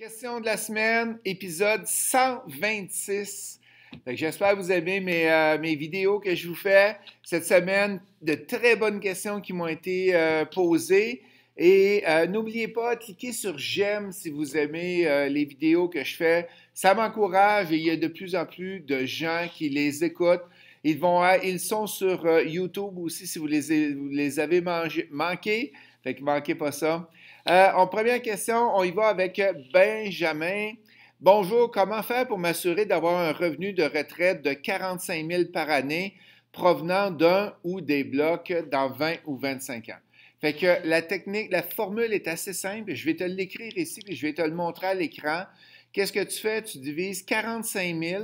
Question de la semaine, épisode 126. J'espère que vous aimez mes vidéos que je vous fais cette semaine. De très bonnes questions qui m'ont été posées. Et n'oubliez pas, cliquez sur j'aime si vous aimez les vidéos que je fais. Ça m'encourage et il y a de plus en plus de gens qui les écoutent. Ils sont sur YouTube aussi si vous les avez manqués. Fait que manquez pas ça. En première question, on y va avec Benjamin. Bonjour, comment faire pour m'assurer d'avoir un revenu de retraite de 45 000 par année provenant d'un ou des blocs dans 20 ou 25 ans? Fait que la technique, la formule est assez simple. Je vais te l'écrire ici puis je vais te le montrer à l'écran. Qu'est-ce que tu fais? Tu divises 45 000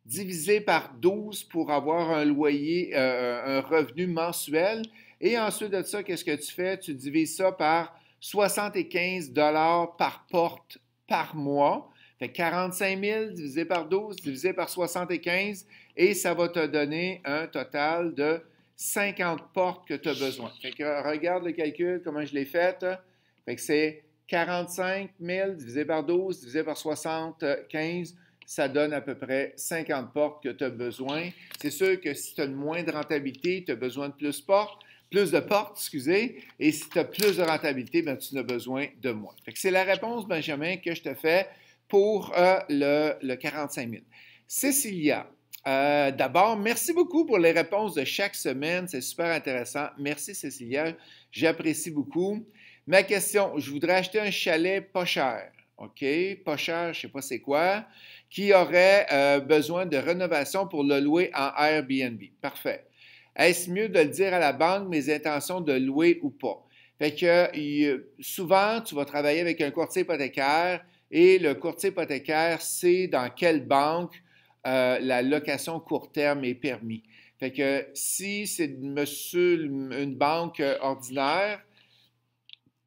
divisé par 12 pour avoir un loyer, un revenu mensuel. Et ensuite de ça, qu'est-ce que tu fais? Tu divises ça par 75 par porte par mois. Fait 45 000 divisé par 12 divisé par 75 et ça va te donner un total de 50 portes que tu as besoin. Fait que regarde le calcul, comment je l'ai fait. Fait que c'est 45 000 divisé par 12 divisé par 75, ça donne à peu près 50 portes que tu as besoin. C'est sûr que si tu as une moindre rentabilité, tu as besoin de plus de portes, excusez, et si tu as plus de rentabilité, bien, tu en as besoin de moins. C'est la réponse, Benjamin, que je te fais pour le 45 000. Cécilia, d'abord, merci beaucoup pour les réponses de chaque semaine. C'est super intéressant. Merci, Cécilia. J'apprécie beaucoup. Ma question, je voudrais acheter un chalet pas cher. OK, pas cher, je ne sais pas c'est quoi, qui aurait besoin de rénovation pour le louer en Airbnb. Parfait. Est-ce mieux de le dire à la banque mes intentions de louer ou pas? Fait que souvent, tu vas travailler avec un courtier hypothécaire et le courtier hypothécaire sait dans quelle banque la location court terme est permis. Fait que si c'est une banque ordinaire,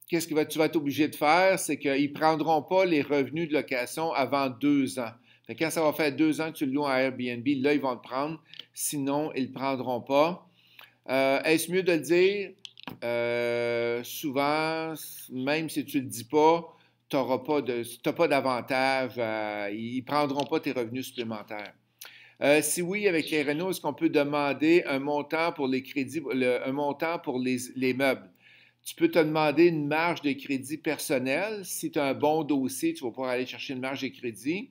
qu'est-ce que tu vas être obligé de faire? C'est qu'ils ne prendront pas les revenus de location avant 2 ans. Fait que quand ça va faire 2 ans que tu le loues à Airbnb, là, ils vont le prendre. Sinon, ils ne le prendront pas. Est-ce mieux de le dire? Souvent, même si tu ne le dis pas, tu n'as pas d'avantage. Ils ne prendront pas tes revenus supplémentaires. Si oui, avec les rénaux, est-ce qu'on peut demander un montant pour les crédits, un montant pour les meubles? Tu peux te demander une marge de crédit personnelle. Si tu as un bon dossier, tu vas pouvoir aller chercher une marge de crédit.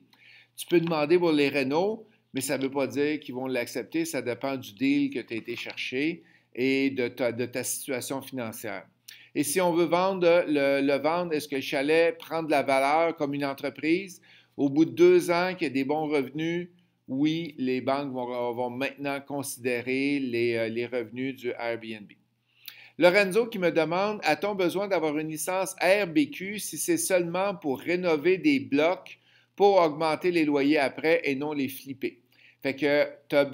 Tu peux demander pour les rénaux, mais ça ne veut pas dire qu'ils vont l'accepter. Ça dépend du deal que tu as été chercher et de ta situation financière. Et si on veut vendre, le vendre, est-ce que le chalet prend de la valeur comme une entreprise? Au bout de 2 ans qu'il y a des bons revenus, oui, les banques vont maintenant considérer les revenus du Airbnb. Lorenzo qui me demande, a-t-on besoin d'avoir une licence RBQ si c'est seulement pour rénover des blocs pour augmenter les loyers après et non les flipper? Fait que tu n'as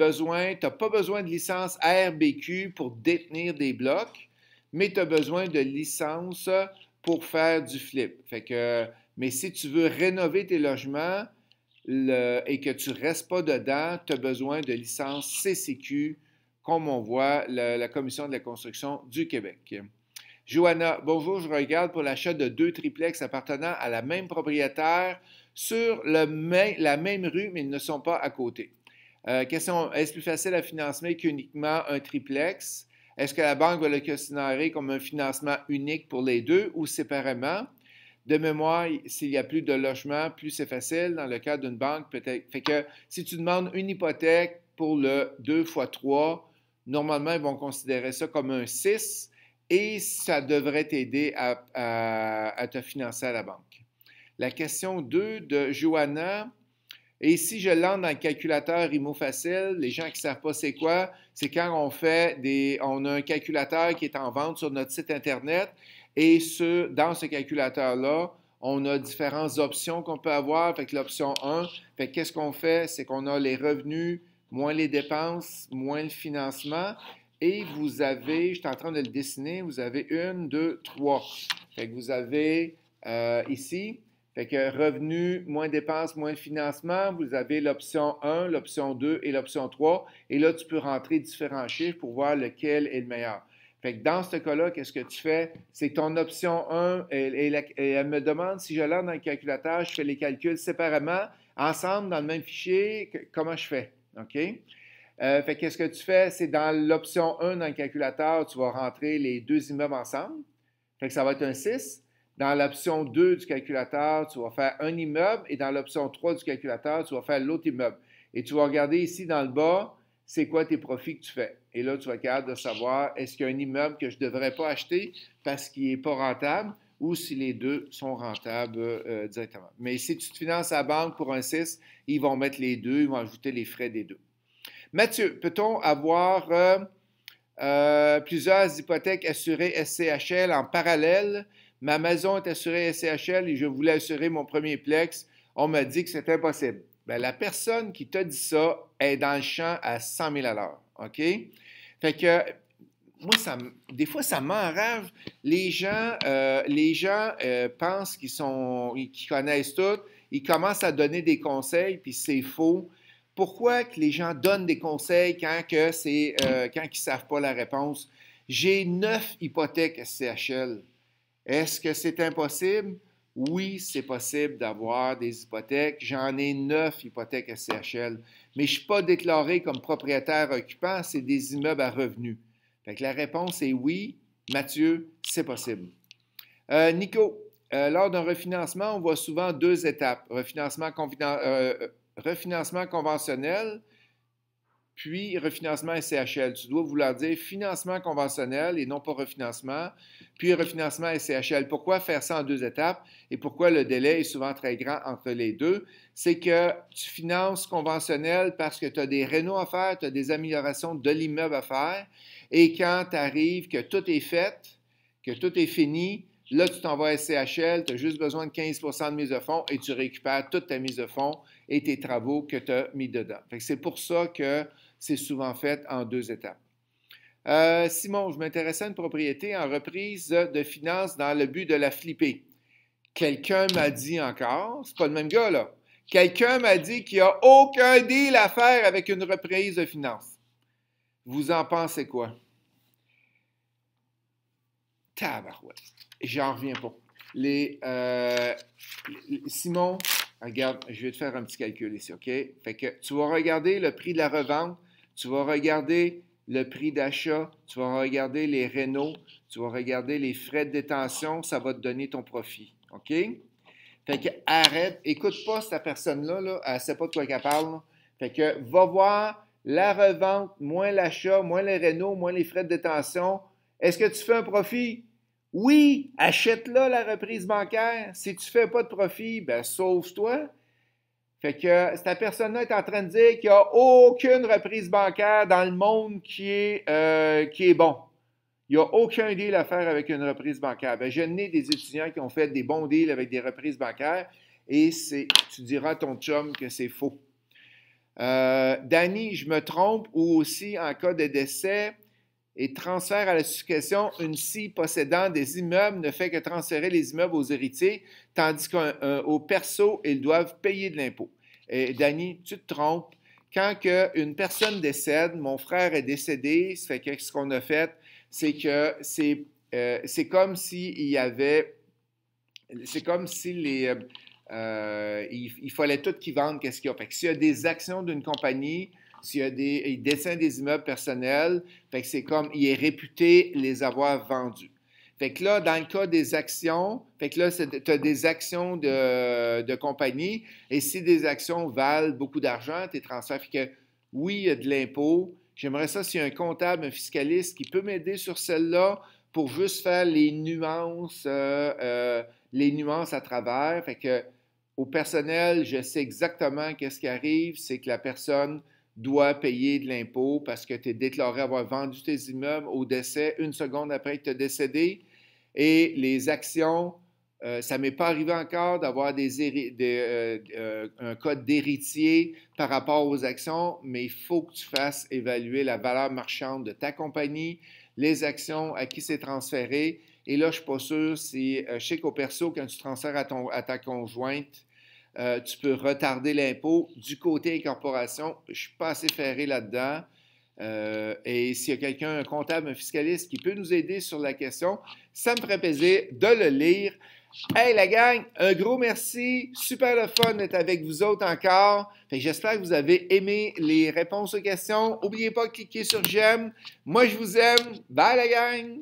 pas besoin de licence RBQ pour détenir des blocs, mais tu as besoin de licence pour faire du flip. Fait que, mais si tu veux rénover tes logements et que tu ne restes pas dedans, tu as besoin de licence CCQ comme on voit la Commission de la construction du Québec. Johanna, bonjour, je regarde pour l'achat de 2 triplex appartenant à la même propriétaire sur la même rue, mais ils ne sont pas à côté. Question, est-ce plus facile à financer qu'uniquement un triplex? Est-ce que la banque va le considérer comme un financement unique pour les deux ou séparément? De mémoire, s'il y a plus de logements, plus c'est facile. Dans le cas d'une banque, peut-être. Fait que si tu demandes une hypothèque pour le 2 x 3, normalement, ils vont considérer ça comme un 6 et ça devrait t'aider à te financer à la banque. La question 2 de Johanna. Et si je l'entre dans le calculateur IMO Facile, les gens qui ne savent pas c'est quoi, c'est quand on a un calculateur qui est en vente sur notre site Internet et dans ce calculateur-là, on a différentes options qu'on peut avoir. Fait que l'option 1, qu'est-ce qu'on fait? C'est qu'on a les revenus, moins les dépenses, moins le financement. Et vous avez, je suis en train de le dessiner, vous avez 1, 2, 3. Fait que vous avez ici, fait que revenus, moins dépenses, moins financement, vous avez l'option 1, l'option 2 et l'option 3. Et là, tu peux rentrer différents chiffres pour voir lequel est le meilleur. Fait que dans ce cas-là, qu'est-ce que tu fais? C'est ton option 1, elle me demande si je l'ai dans le calculateur, je fais les calculs séparément, ensemble, dans le même fichier, comment je fais? OK? Fait qu'est-ce que tu fais? C'est dans l'option 1 dans le calculateur, tu vas rentrer les deux immeubles ensemble. Fait que ça va être un 6. Dans l'option 2 du calculateur, tu vas faire un immeuble et dans l'option 3 du calculateur, tu vas faire l'autre immeuble. Et tu vas regarder ici dans le bas, c'est quoi tes profits que tu fais. Et là, tu vas être capable de savoir est-ce qu'il y a un immeuble que je ne devrais pas acheter parce qu'il n'est pas rentable ou si les deux sont rentables directement. Mais si tu te finances à la banque pour un 6, ils vont mettre les deux, ils vont ajouter les frais des deux. Mathieu, peut-on avoir plusieurs hypothèques assurées SCHL en parallèle? Ma maison est assurée SCHL et je voulais assurer mon premier plex. On m'a dit que c'est impossible. Bien, la personne qui t'a dit ça est dans le champ à 100 000 $. OK? Fait que, moi, des fois, ça m'enrage. Les gens pensent qu'ils connaissent tout. Ils commencent à donner des conseils, puis c'est faux. Pourquoi que les gens donnent des conseils quand ils ne savent pas la réponse? J'ai 9 hypothèques SCHL. Est-ce que c'est impossible? Oui, c'est possible d'avoir des hypothèques. J'en ai 9 hypothèques SCHL, mais je ne suis pas déclaré comme propriétaire occupant, c'est des immeubles à revenus. Fait que la réponse est oui. Mathieu, c'est possible. Nico, lors d'un refinancement, on voit souvent 2 étapes. Refinancement conventionnel, puis refinancement SCHL. Tu dois vouloir dire financement conventionnel et non pas refinancement, puis refinancement SCHL. Pourquoi faire ça en 2 étapes et pourquoi le délai est souvent très grand entre les deux? C'est que tu finances conventionnel parce que tu as des rénaux à faire, tu as des améliorations de l'immeuble à faire et quand tu arrives que tout est fait, que tout est fini, là, tu t'en vas à SCHL, tu as juste besoin de 15 % de mise de fonds et tu récupères toute ta mise de fonds et tes travaux que tu as mis dedans. C'est pour ça que c'est souvent fait en 2 étapes. Simon, je m'intéressais à une propriété en reprise de finances dans le but de la flipper. Quelqu'un m'a dit encore, c'est pas le même gars là, quelqu'un m'a dit qu'il n'y a aucun deal à faire avec une reprise de finances. Vous en pensez quoi? Tabarouette. J'en reviens pas. Simon, regarde, je vais te faire un petit calcul ici, OK? Fait que tu vas regarder le prix de la revente, tu vas regarder le prix d'achat, tu vas regarder les rénaux, tu vas regarder les frais de détention, ça va te donner ton profit, OK? Fait que arrête, écoute pas cette personne-là, là, elle ne sait pas de quoi qu'elle parle. Là. Fait que va voir la revente, moins l'achat, moins les rénaux, moins les frais de détention. Est-ce que tu fais un profit? Oui, achète-la la reprise bancaire. Si tu ne fais pas de profit, ben sauve-toi. Fait que cette personne-là est en train de dire qu'il n'y a aucune reprise bancaire dans le monde qui est bon. Il n'y a aucun deal à faire avec une reprise bancaire. Ben, je n'ai des étudiants qui ont fait des bons deals avec des reprises bancaires et tu diras à ton chum que c'est faux. Danny, je me trompe ou aussi en cas de décès et transfert à la succession, une scie possédant des immeubles ne fait que transférer les immeubles aux héritiers, tandis qu'aux persos, ils doivent payer de l'impôt. Et Danny, tu te trompes. Quand une personne décède, mon frère est décédé, ça fait que ce qu'on a fait, c'est que c'est comme s'il y avait, c'est comme si il fallait tout qu'ils vendent qu'est-ce qu'il y a. Fait que s'il y a des actions d'une compagnie, s'il y a il dessine des immeubles personnels, fait que c'est comme, il est réputé les avoir vendus. Fait que là, dans le cas des actions, fait que là, tu as des actions de compagnie, et si des actions valent beaucoup d'argent, tes transferts, fait que oui, il y a de l'impôt. J'aimerais ça s'il y a un comptable, un fiscaliste qui peut m'aider sur celle-là pour juste faire les nuances à travers. Fait que au personnel, je sais exactement qu'est-ce qui arrive, c'est que la personne doit payer de l'impôt parce que tu es déclaré avoir vendu tes immeubles au décès 1 seconde après que tu as décédé. Et les actions, ça ne m'est pas arrivé encore d'avoir un code d'héritier par rapport aux actions, mais il faut que tu fasses évaluer la valeur marchande de ta compagnie, les actions à qui c'est transféré. Et là, je ne suis pas sûr si, je sais qu'au perso, quand tu transfères à ta conjointe, tu peux retarder l'impôt. Du côté incorporation, je ne suis pas assez ferré là-dedans. Et s'il y a quelqu'un, un comptable, un fiscaliste qui peut nous aider sur la question, ça me ferait plaisir de le lire. Hey la gang, un gros merci. Super le fun d'être avec vous autres encore. J'espère que vous avez aimé les réponses aux questions. N'oubliez pas de cliquer sur j'aime. Moi, je vous aime. Bye la gang!